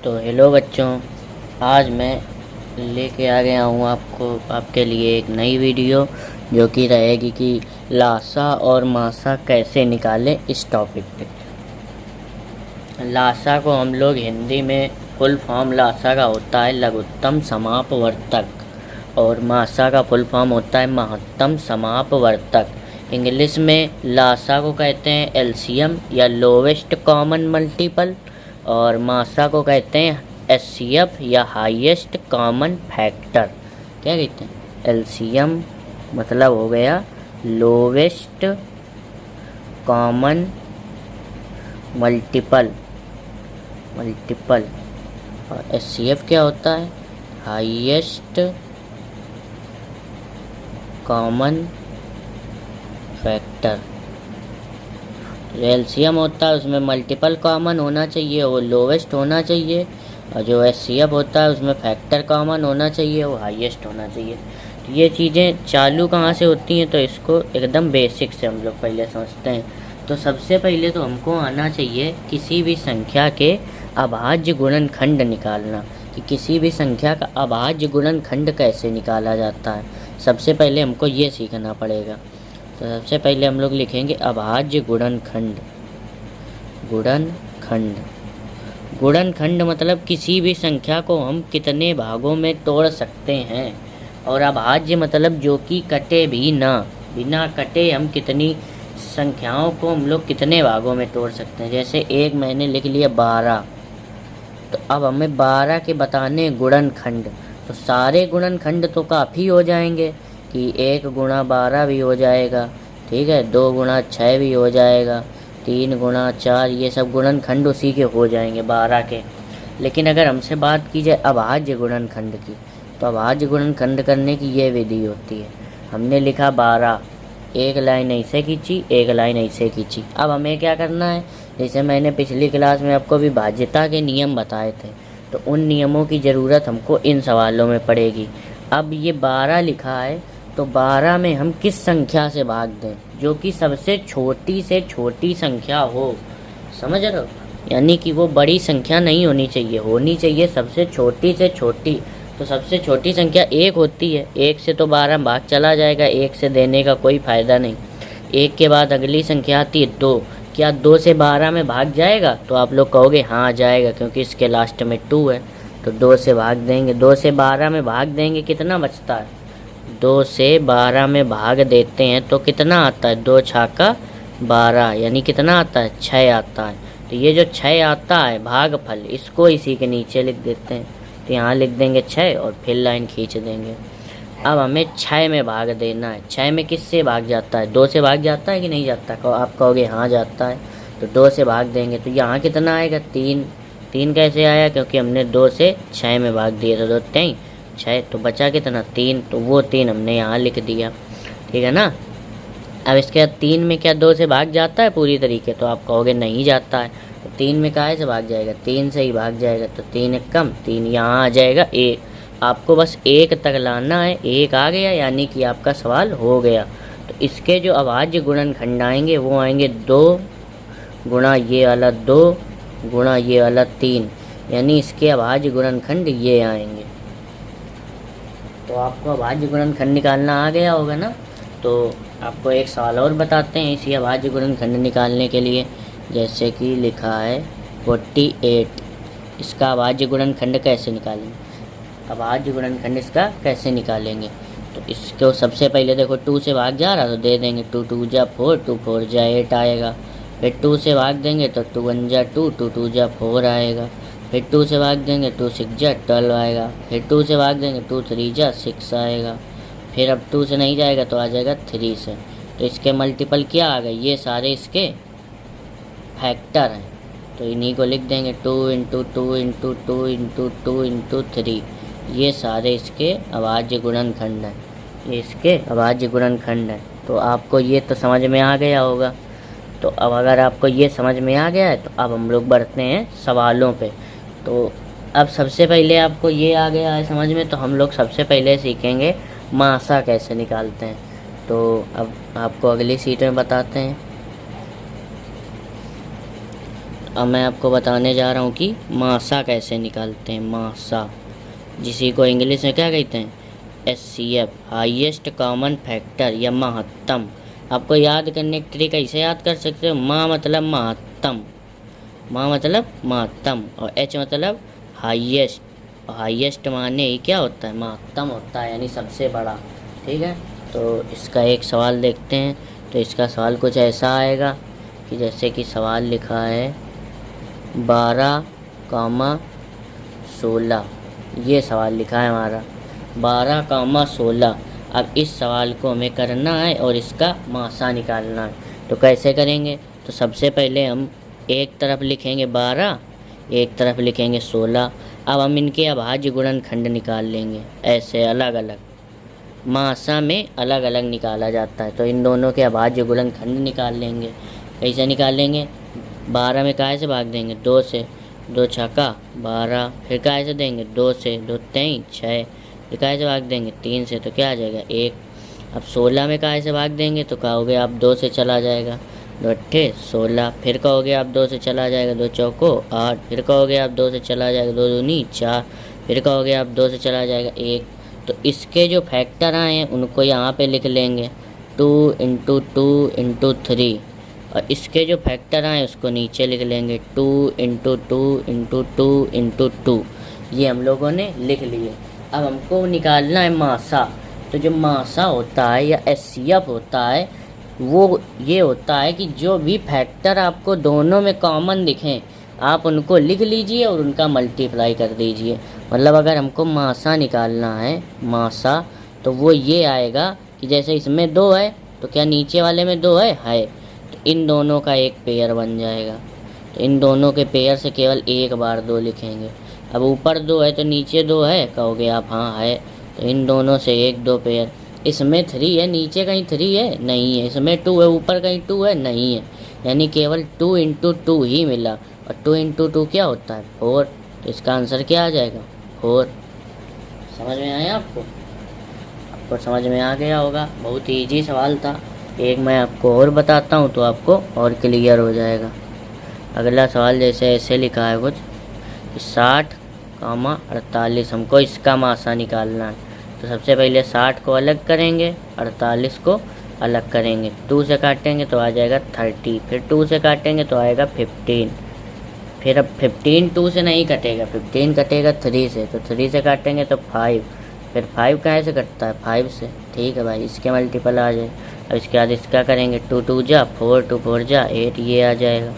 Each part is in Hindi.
तो हेलो बच्चों, आज मैं लेके आ गया हूँ आपके लिए एक नई वीडियो जो कि रहेगी कि लासा और मासा कैसे निकालें। इस टॉपिक पे लासा को हम लोग हिंदी में फुल फॉर्म लासा का होता है लघुत्तम समापवर्तक और मासा का फुल फॉर्म होता है महत्तम समापवर्तक। इंग्लिश में लासा को कहते हैं एलसीएम या लोवेस्ट कॉमन मल्टीपल और मासा को कहते हैं एचसीएफ या हाईएस्ट कॉमन फैक्टर। क्या कहते हैं? एलसीएम मतलब हो गया लोवेस्ट कॉमन मल्टीपल और एचसीएफ क्या होता है? Highest common factor. जो एलसीएम होता है उसमें मल्टीपल कॉमन होना चाहिए, वो लोवेस्ट होना चाहिए, और जो एचसीएफ होता है उसमें फैक्टर कॉमन होना चाहिए, वो हाईएस्ट होना चाहिए। तो ये चीज़ें चालू कहाँ से होती हैं, तो इसको एकदम बेसिक से हम लोग पहले समझते हैं। तो सबसे पहले तो हमको आना चाहिए किसी भी संख्या के अभाज्य गुणनखंड निकालना, कि किसी भी संख्या का अभाज्य गुणनखंड कैसे निकाला जाता है। सबसे पहले हमको ये सीखना पड़ेगा। तो सबसे पहले हम लोग लिखेंगे अभाज्य गुणनखंड। गुणनखंड मतलब किसी भी संख्या को हम कितने भागों में तोड़ सकते हैं, और अभाज्य मतलब जो कि कटे भी ना, बिना कटे हम कितनी संख्याओं को हम लोग कितने भागों में तोड़ सकते हैं। जैसे एक मैंने लिख लिया 12, तो अब हमें 12 के बताने गुणनखंड, तो सारे गुणनखंड तो काफ़ी हो जाएंगे कि 1 गुणा 12 भी हो जाएगा, ठीक है, 2 गुणा 6 भी हो जाएगा, 3 गुणा 4, ये सब गुणनखंड उसी के हो जाएंगे 12 के। लेकिन अगर हमसे बात की जाए अभाज्य गुणनखंड की, तो अभाज्य गुणनखंड करने की ये विधि होती है। हमने लिखा 12, एक लाइन ऐसे खींची, एक लाइन ऐसे खींची। अब हमें क्या करना है, जैसे मैंने पिछली क्लास में आपको विभाज्यता के नियम बताए थे, तो उन नियमों की ज़रूरत हमको इन सवालों में पड़ेगी। अब ये 12 लिखा है, तो 12 में हम किस संख्या से भाग दें, जो कि सबसे छोटी से छोटी संख्या हो। समझ रहे हो? यानी कि वो बड़ी संख्या नहीं होनी चाहिए सबसे छोटी से छोटी। तो सबसे छोटी संख्या 1 होती है, 1 से तो 12 भाग चला जाएगा, 1 से देने का कोई फ़ायदा नहीं। 1 के बाद अगली संख्या आती है 2। क्या 2 से 12 में भाग जाएगा? तो आप लोग कहोगे हाँ जाएगा, क्योंकि इसके लास्ट में 2 है। तो 2 से भाग देंगे, 2 से 12 में भाग देंगे, कितना बचता है? 2 से 12 में भाग देते हैं तो कितना आता है? 2 छाका 12, यानी कितना आता है? 6 आता है। तो ये जो 6 आता है भागफल, इसको इसी के नीचे लिख देते हैं। तो यहाँ लिख देंगे 6 और फिर लाइन खींच देंगे। अब हमें 6 में भाग देना है। 6 में किससे भाग जाता है? 2 से भाग जाता है कि नहीं जाता? आप कहोगे हाँ जाता है, तो 2 से भाग देंगे तो यहाँ कितना आएगा? 3। 3 कैसे आया? क्योंकि हमने 2 से 6 में भाग दिया, तो 2 3 6, तो बचा कितना? 3। तो वो 3 हमने यहाँ लिख दिया, ठीक है ना। अब इसके बाद 3 में क्या 2 से भाग जाता है पूरी तरीके? तो आप कहोगे नहीं जाता है। तो 3 में काहे से भाग जाएगा? 3 से ही भाग जाएगा। तो 3 एक कम 3, यहाँ आ जाएगा 1। आपको बस 1 तक लाना है, 1 आ गया यानी कि आपका सवाल हो गया। तो इसके जो अभाज्य गुणनखंड आएंगे वो आएंगे 2 गुणा ये वाला 2 गुणा ये वाला 3, यानी इसके अभाज्य गुणनखंड ये आएंगे। तो आपको अभाज्य गुणनखंड निकालना आ गया होगा ना। तो आपको एक सवाल और बताते हैं इसी अभाज्य गुणनखंड निकालने के लिए। जैसे कि लिखा है 48, इसका अभाज्य गुणनखंड कैसे निकालेंगे? अभाज्य गुणनखंड इसका कैसे निकालेंगे? तो इसको सबसे पहले देखो 2 से भाग जा रहा तो दे देंगे 2 2 जा 4, 2 4 जा 8 आएगा। फिर 2 से भाग देंगे तो 2 1 जा 2, 2 2 जा 4 आएगा। फिर 2 से भाग देंगे 2 6 जा 12 आएगा। फिर 2 से भाग देंगे 2 3 जा 6 आएगा। फिर अब 2 से नहीं जाएगा तो आ जाएगा 3 से। तो इसके मल्टीपल क्या आ गए? ये सारे इसके फैक्टर हैं, तो इन्हीं को लिख देंगे 2 × 2 × 2 × 2 × 3। ये सारे इसके अभाज्य गुणनखंड हैं, ये इसके अभाज्य गुणनखंड हैं। तो आपको ये तो समझ में आ गया होगा। तो अब अगर आपको ये समझ में आ गया है तो अब हम लोग बढ़ते हैं सवालों पे। तो अब सबसे पहले आपको ये आ गया है समझ में, तो हम लोग सबसे पहले सीखेंगे मासा कैसे निकालते हैं। तो अब आपको अगली सीट में बताते हैं। अब मैं आपको बताने जा रहा हूँ कि मासा कैसे निकालते हैं। मासा, जिसी को इंग्लिश में क्या कहते हैं, HCF, हाईएस्ट कॉमन फैक्टर या महत्तम। आपको याद करने की ट्रिक ऐसे याद कर सकते हो, माँ मतलब महत्तम, माँ मतलब महत्तम, और H मतलब हाईएस्ट। हाईएस्ट माने ही क्या होता है, महत्तम होता है, यानी सबसे बड़ा। ठीक है, तो इसका एक सवाल देखते हैं। तो इसका सवाल कुछ ऐसा आएगा कि जैसे कि सवाल लिखा है 12,16, ये सवाल लिखा है हमारा 12,16। अब इस सवाल को हमें करना है और इसका मासा निकालना है। तो कैसे करेंगे, तो सबसे पहले हम एक तरफ लिखेंगे 12, एक तरफ लिखेंगे 16। अब हम इनके अभाज्य गुणनखंड निकाल लेंगे, ऐसे अलग अलग। मासा में अलग अलग निकाला जाता है, तो इन दोनों के अभाज्य गुणनखंड निकाल लेंगे। कैसे निकाल लेंगे, 12 में काहे से भाग देंगे, 2 से, 2 छक्का 12, फिर काहे से देंगे 2 से, 2 तेईं 6, फिर काहे से भाग देंगे 3 से, तो क्या आ जाएगा 1। अब 16 में काहे से भाग देंगे, तो कहोगे आप 2 से चला जाएगा, 2 अट्ठे 16, फिर कहोगे आप 2 से चला जाएगा, 2 चौको 8, फिर कहोगे आप 2 से चला जाएगा, 2 दूनी 4, फिर कहोगे आप 2 से चला जाएगा 1। तो इसके जो फैक्टर आए हैं उनको यहाँ पे लिख लेंगे 2 × 2 × 3, और इसके जो फैक्टर आए उसको नीचे लिख लेंगे 2 × 2 × 2 × 2। ये हम लोगों ने लिख लिए। अब हमको निकालना है मासा। तो जो मासा होता है या HCF होता है, वो ये होता है कि जो भी फैक्टर आपको दोनों में कॉमन दिखें आप उनको लिख लीजिए और उनका मल्टीप्लाई कर दीजिए। मतलब अगर हमको मासा निकालना है, मासा, तो वो ये आएगा कि जैसे इसमें 2 है तो क्या नीचे वाले में 2 है, तो इन दोनों का एक पेयर बन जाएगा। तो इन दोनों के पेयर से केवल एक बार 2 लिखेंगे। अब ऊपर 2 है तो नीचे 2 है, कहोगे आप हाँ है, तो इन दोनों से 1-2 पेयर। इसमें 3 है, नीचे कहीं 3 है नहीं है, इसमें 2 है, ऊपर कहीं 2 है नहीं है, यानी केवल 2 × 2 ही मिला। और 2 × 2 क्या होता है 4, तो इसका आंसर क्या आ जाएगा 4। समझ में आया आपको? आपको समझ में आ गया होगा, बहुत ही ईजी सवाल था। एक मैं आपको और बताता हूँ तो आपको और क्लियर हो जाएगा। अगला सवाल जैसे ऐसे लिखा है कुछ 60,48, हमको इसका मासा निकालना है। तो सबसे पहले 60 को अलग करेंगे, 48 को अलग करेंगे, 2 से काटेंगे तो आ जाएगा 30, फिर 2 से काटेंगे तो आएगा 15, फिर अब 15 2 से नहीं कटेगा, 15 कटेगा 3 से, तो 3 से काटेंगे तो 5, फिर 5 कहाँ से कटता है 5 से। ठीक है भाई, इसके मल्टीपल आ जाए। अब इसके बाद इसका करेंगे 2 2 जा 4, 2 4 जा 8, ये आ जाएगा,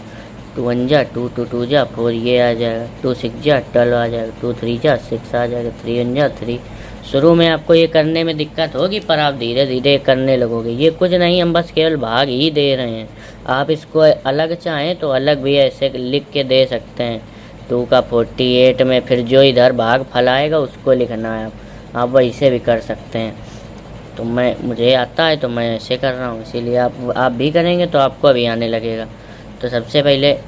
2 1 जा 2, 2 2 जा 4, ये आ जाएगा, 2 6 जा 12 आ जाएगा, 2 3 जा 6 आ जाएगा, 3 1 जा 3। शुरू में आपको ये करने में दिक्कत होगी पर आप धीरे धीरे करने लगोगे। ये कुछ नहीं, हम बस केवल भाग ही दे रहे हैं। आप इसको अलग चाहें तो अलग भी ऐसे लिख के दे सकते हैं, 2 का 48 में फिर जो इधर भाग फैलाएगा उसको लिखना है। आप वैसे भी कर सकते हैं। तो मुझे आता है तो मैं ऐसे कर रहा हूँ, इसीलिए आप भी करेंगे तो आपको अभी आने लगेगा। तो सबसे पहले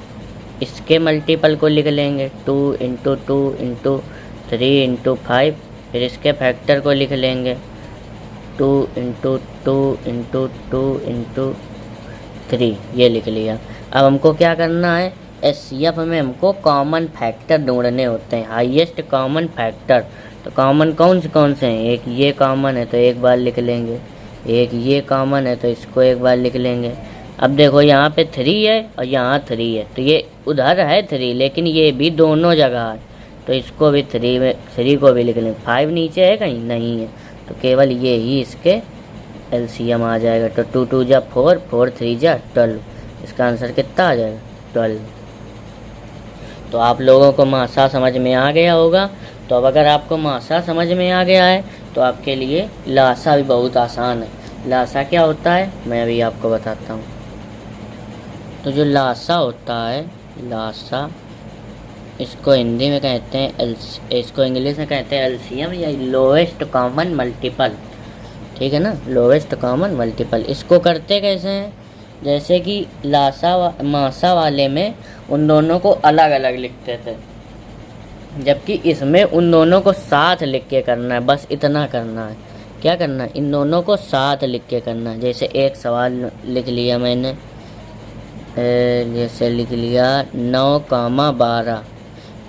इसके मल्टीपल को लिख लेंगे 2 × 2 × 3 × 5, फिर इसके फैक्टर को लिख लेंगे 2 × 2 × 2 × 3, ये लिख लिया। अब हमको क्या करना है, HCF में हमको कॉमन फैक्टर ढूंढने होते हैं, हाईएस्ट कॉमन फैक्टर। तो कॉमन कौन से हैं, एक ये कॉमन है तो एक बार लिख लेंगे, एक ये कॉमन है तो इसको एक बार लिख लेंगे। अब देखो यहाँ पे 3 है और यहाँ 3 है, तो ये उधर है 3 लेकिन ये भी दोनों जगह है, तो इसको भी 3 को भी लिख लेंगे। 5 नीचे है कहीं नहीं है, तो केवल ये ही इसके LCM आ जाएगा। तो 2 2 जा 4, 4 3 जा 12, इसका आंसर कितना आ जाएगा 12। तो आप लोगों को मासा समझ में आ गया होगा। तो अब अगर आपको मासा समझ में आ गया है तो आपके लिए लासा भी बहुत आसान है। लासा क्या होता है मैं अभी आपको बताता हूँ। तो जो लासा होता है, लासा इसको हिंदी में कहते हैं इसको इंग्लिश में कहते हैं LCM या लोएस्ट कॉमन मल्टीपल। ठीक है ना, लोएस्ट कॉमन मल्टीपल। इसको करते कैसे हैं, जैसे कि मासा वाले में उन दोनों को अलग अलग लिखते थे, जबकि इसमें उन दोनों को साथ लिख के करना है। बस इतना करना है, क्या करना है, इन दोनों को साथ लिख के करना है। जैसे एक सवाल लिख लिया मैंने जैसे लिख लिया 9, 12।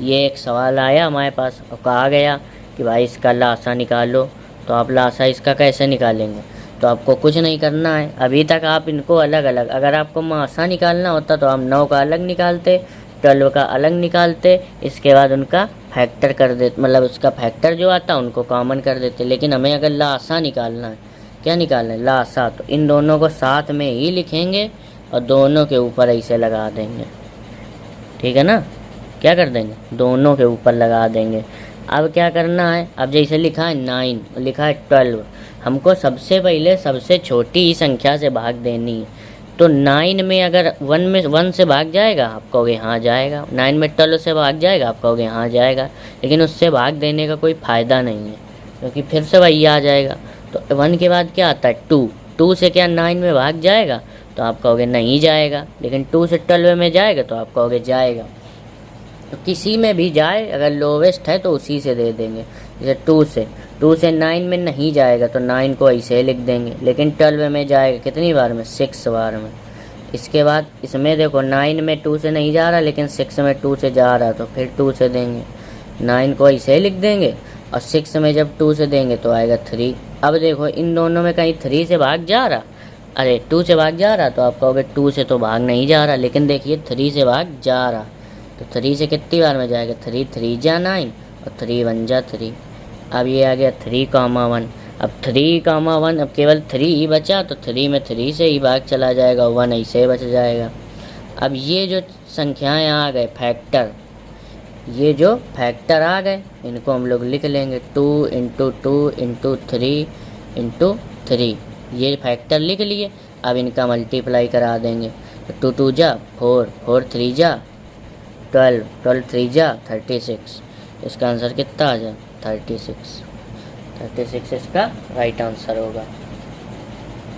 ये एक सवाल आया हमारे पास और कहा गया कि भाई इसका लासा निकालो। तो आप लासा इसका कैसे निकालेंगे? तो आपको कुछ नहीं करना है। अभी तक आप इनको अलग अलग, अगर आपको मासा निकालना होता तो हम 9 का अलग निकालते, 12 का अलग निकालते, इसके बाद उनका फैक्टर कर देते, मतलब उसका फैक्टर जो आता उनको कॉमन कर देते। लेकिन हमें अगर लासा निकालना है, क्या निकालना है? लासा। तो इन दोनों को साथ में ही लिखेंगे और दोनों के ऊपर ऐसे लगा देंगे, ठीक है ना? क्या कर देंगे? दोनों के ऊपर लगा देंगे। अब क्या करना है? अब जैसे लिखा है 9 और लिखा है 12, हमको सबसे पहले सबसे छोटी ही संख्या से भाग देनी है। तो 9 में अगर 1 से भाग जाएगा, आप कहोगे हाँ जाएगा। 9 में 12 से भाग जाएगा, आप कहोगे हाँ जाएगा। लेकिन उससे भाग देने का कोई फ़ायदा नहीं है, क्योंकि फिर से वही आ जाएगा। तो 1 के बाद क्या आता है? 2 से क्या 9 में भाग जाएगा? तो आप कहोगे नहीं जाएगा। लेकिन 2 से 12 में जाएगा, तो आप कहोगे जाएगा। तो किसी में भी जाए, अगर लोवेस्ट है तो उसी से दे देंगे। जैसे 2 से 9 में नहीं जाएगा तो 9 को ऐसे लिख देंगे। लेकिन 12 में जाएगा कितनी बार में? 6 बार में। इसके बाद इसमें देखो 9 में 2 से नहीं जा रहा, लेकिन 6 में 2 से जा रहा, तो फिर 2 से देंगे। 9 को ऐसे लिख देंगे और 6 में जब 2 से देंगे तो आएगा 3। अब देखो इन दोनों में कहीं 3 से भाग जा रहा, अरे 2 से भाग जा रहा, तो आप कहोगे 2 से तो भाग नहीं जा रहा। लेकिन देखिए 3 से भाग जा रहा, तो 3 से कितनी बार में जाएगा? 3 जा 9 और 3 1 जा 3। अब ये आ गया 3, 1। अब 3, 1, अब केवल 3 ही बचा, तो 3 में 3 से ही भाग चला जाएगा, 1 ऐसे ही बच जाएगा। अब ये जो संख्याएं आ गए फैक्टर, ये जो फैक्टर आ गए, इनको हम लोग लिख लेंगे 2 × 2 × 3 × 3। ये फैक्टर लिख लिए। अब इनका मल्टीप्लाई करा देंगे। तो 2 2 जा 4, 4 3 जा 12, 12 3 जा 36। इसका आंसर कितना आ जाए? 36 इसका राइट आंसर होगा।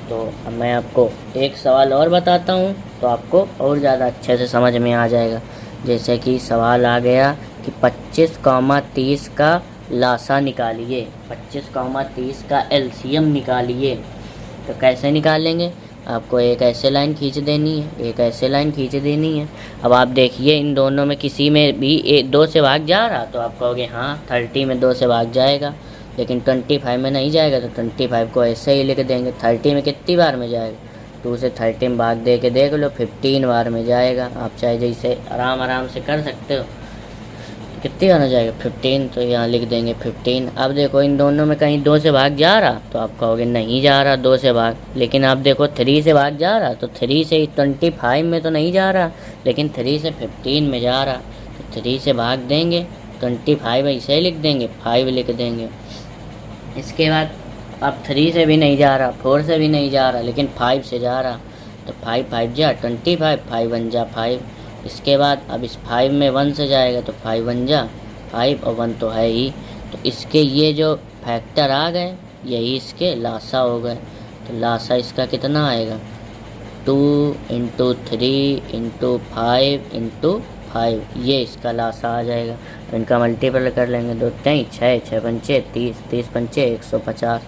तो अब मैं आपको एक सवाल और बताता हूँ, तो आपको और ज़्यादा अच्छे से समझ में आ जाएगा। जैसे कि सवाल आ गया कि 25, 30 का लासा निकालिए, 25, 30 का एलसीएम निकालिए। तो कैसे निकालेंगे? आपको एक ऐसे लाइन खींच देनी है, एक ऐसे लाइन खींच देनी है। अब आप देखिए इन दोनों में किसी में भी 2 से भाग जा रहा, तो आप कहोगे हाँ 30 में 2 से भाग जाएगा। लेकिन 25 में नहीं जाएगा, तो 25 को ऐसे ही लिख देंगे। 30 में कितनी बार में जाएगा? 2 से 30 में भाग दे के देख लो, 15 बार में जाएगा। आप चाहे जैसे आराम से कर सकते हो। कितनी बार में जाएगा? 15, तो यहाँ लिख देंगे 15। अब देखो इन दोनों में कहीं 2 से भाग जा रहा, तो आप कहोगे नहीं जा रहा 2 से भाग। लेकिन आप देखो 3 से भाग जा रहा, तो 3 से ही 25 में तो नहीं जा रहा, लेकिन 3 से 15 में जा रहा, तो 3 से भाग देंगे, 25 ऐसे ही लिख देंगे, 5 लिख देंगे। इसके बाद अब 3 से भी नहीं जा रहा, 4 से भी नहीं जा रहा, लेकिन 5 से जा रहा, तो 5 5 जा 25, 5 1 जा 5। इसके बाद अब इस 5 में 1 से जाएगा, तो 5 1 जा 5 और 1 तो है ही। तो इसके ये जो फैक्टर आ गए, यही इसके लासा हो गए। तो लासा इसका कितना आएगा? 2 × 3 × 5 × 5, ये इसका लासा आ जाएगा। तो इनका मल्टीपल कर लेंगे, 2 3 6 6 पंचे 30, 30 पंचे 150।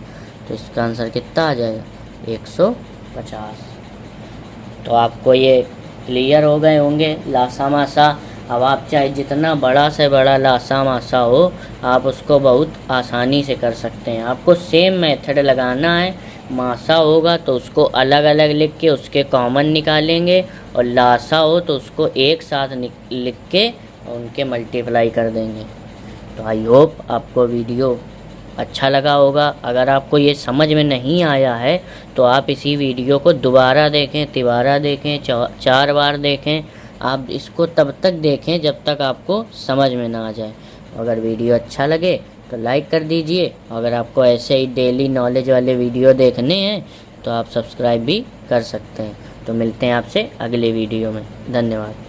तो इसका आंसर कितना आ जाएगा? 150। तो आपको ये क्लियर हो गए होंगे लासा मासा। अब आप चाहे जितना बड़ा से बड़ा लासा मासा हो, आप उसको बहुत आसानी से कर सकते हैं। आपको सेम मेथड लगाना है। मासा होगा तो उसको अलग अलग लिख के उसके कॉमन निकालेंगे, और लासा हो तो उसको एक साथ लिख के उनके मल्टीप्लाई कर देंगे। तो आई होप आपको वीडियो अच्छा लगा होगा। अगर आपको ये समझ में नहीं आया है तो आप इसी वीडियो को दोबारा देखें, तिबारा देखें, 4 बार देखें। आप इसको तब तक देखें जब तक आपको समझ में ना आ जाए। अगर वीडियो अच्छा लगे तो लाइक कर दीजिए। अगर आपको ऐसे ही डेली नॉलेज वाले वीडियो देखने हैं तो आप सब्सक्राइब भी कर सकते हैं। तो मिलते हैं आपसे अगले वीडियो में। धन्यवाद।